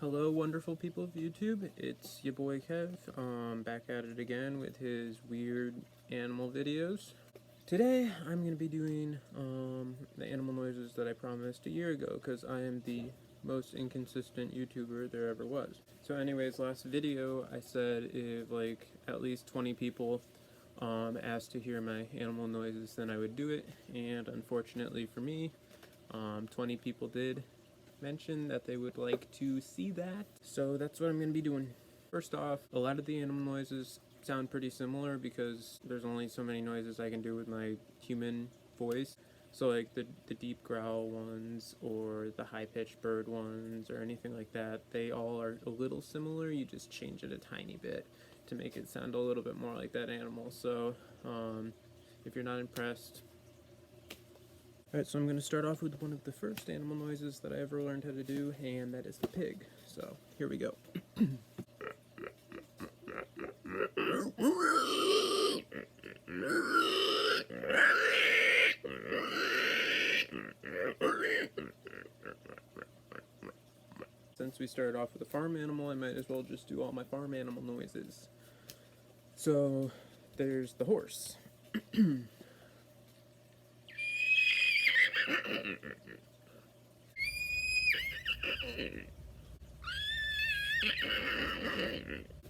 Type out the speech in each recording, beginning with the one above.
Hello, wonderful people of YouTube. It's your boy Kev, back at it again with his weird animal videos. Today, I'm going to be doing the animal noises that I promised a year ago, because I am the most inconsistent YouTuber there ever was. So anyways, last video, I said if like at least 20 people asked to hear my animal noises, then I would do it, and unfortunately for me, 20 people did mention that they would like to see that, so that's what I'm going to be doing. First off, a lot of the animal noises sound pretty similar because there's only so many noises I can do with my human voice. So like the deep growl ones or the high-pitched bird ones or anything like that, they all are a little similar. You just change it a tiny bit to make it sound a little bit more like that animal. So if you're not impressed, alright, so I'm going to start off with one of the first animal noises that I ever learned how to do, and that is the pig. So, here we go. Since we started off with a farm animal, I might as well just do all my farm animal noises. So, there's the horse.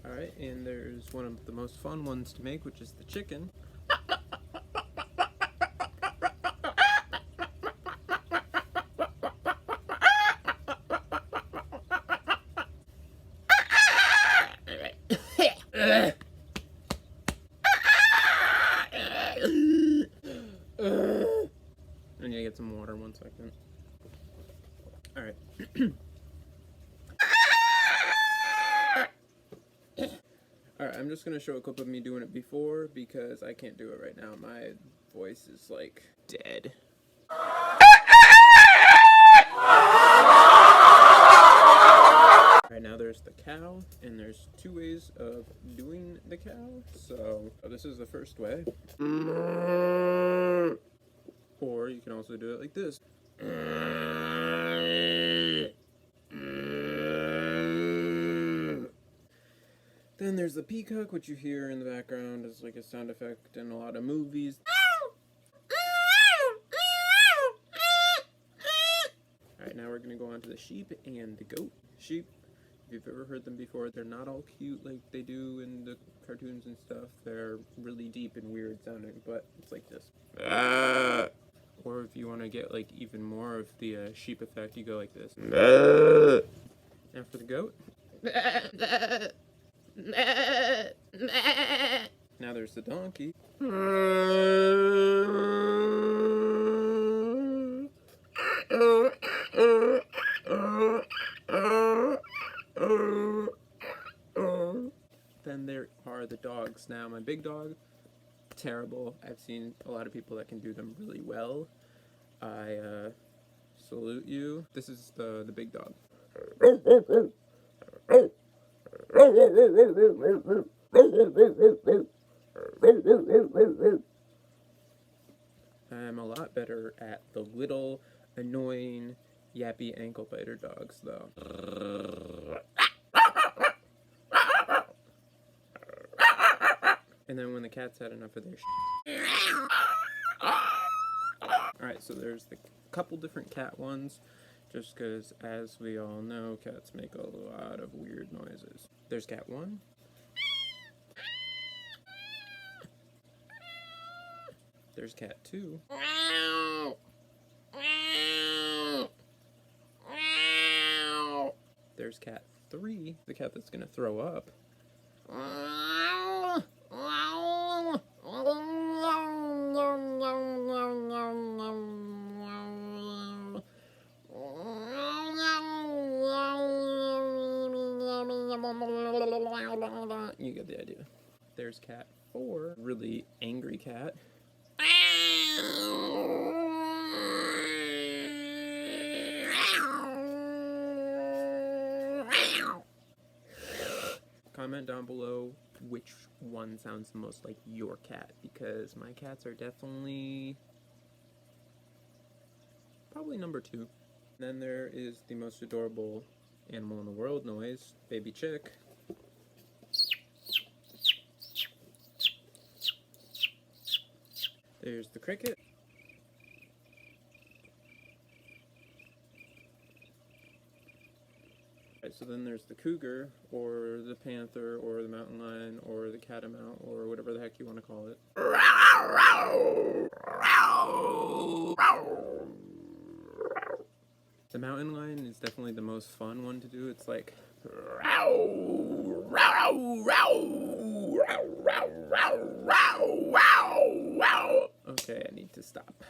Alright, and there's one of the most fun ones to make, which is the chicken. I need to get some water, 1 second. Alright. Alright, I'm just going to show a clip of me doing it before because I can't do it right now. My voice is like dead. Right now there's the cow, and there's 2 ways of doing the cow. So this is the first way. Or you can also do it like this. Then there's the peacock, which you hear in the background as like a sound effect in a lot of movies. Alright, now we're going to go on to the sheep and the goat. Sheep, if you've ever heard them before, they're not all cute like they do in the cartoons and stuff. They're really deep and weird sounding, but it's like this. Or if you want to get like even more of the sheep effect, you go like this. Now for the goat. Now there's the donkey. Then there are the dogs. Now my big dog, terrible. I've seen a lot of people that can do them really well. I salute you. This is the big dog. I'm a lot better at the little, annoying, yappy ankle biter dogs, though. And then when the cat's had enough of their Alright, so there's the couple different cat ones, just because, as we all know, cats make a lot of weird noises. There's cat 1. There's cat 2. There's cat 3, the cat that's gonna throw up. You get the idea. There's cat 4, really angry cat. Comment down below which one sounds the most like your cat, because my cats are definitely probably number 2. Then there is the most adorable animal in the world noise, baby chick. There's the cricket. Right, so then there's the cougar, or the panther, or the mountain lion, or the catamount, or whatever the heck you want to call it. The mountain lion is definitely the most fun one to do. It's like... Okay, I need to stop.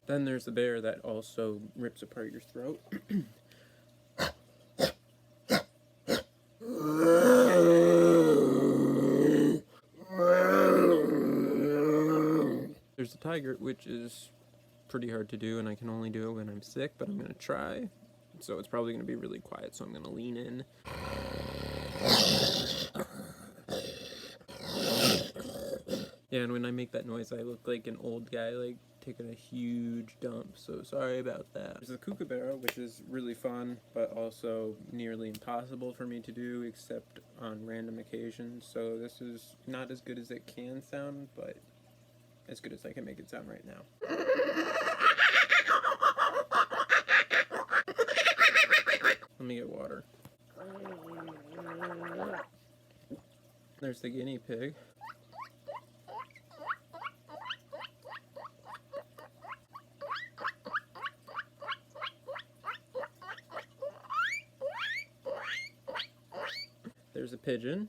Then there's the bear that also rips apart your throat. There's the tiger, which is pretty hard to do, and I can only do it when I'm sick, but I'm going to try. So it's probably going to be really quiet, so I'm going to lean in. Yeah, and when I make that noise, I look like an old guy, like, taking a huge dump, so sorry about that. There's the kookaburra, which is really fun, but also nearly impossible for me to do, except on random occasions, so this is not as good as it can sound, but as good as I can make it sound right now. Let me get water. There's the guinea pig. There's a pigeon.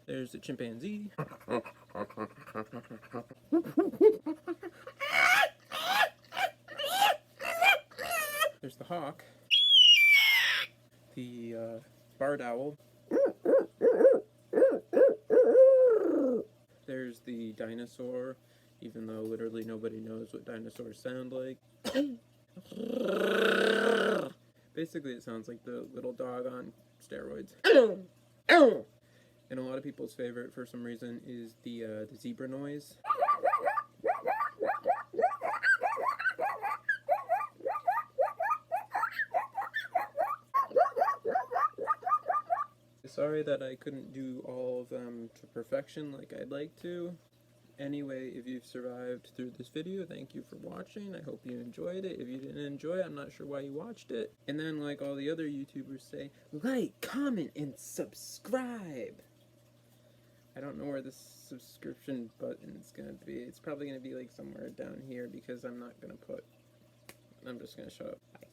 There's a chimpanzee. There's the hawk. The barred owl. There's the dinosaur, even though literally nobody knows what dinosaurs sound like. Basically, it sounds like the little dog on steroids. And a lot of people's favorite, for some reason, is the zebra noise. Sorry that I couldn't do all of them to perfection like I'd like to. Anyway, if you've survived through this video, thank you for watching. I hope you enjoyed it. If you didn't enjoy it, I'm not sure why you watched it. And then, like all the other YouTubers say, like, comment, and subscribe. I don't know where the subscription button is going to be. It's probably going to be like somewhere down here because I'm just going to shut up. Bye.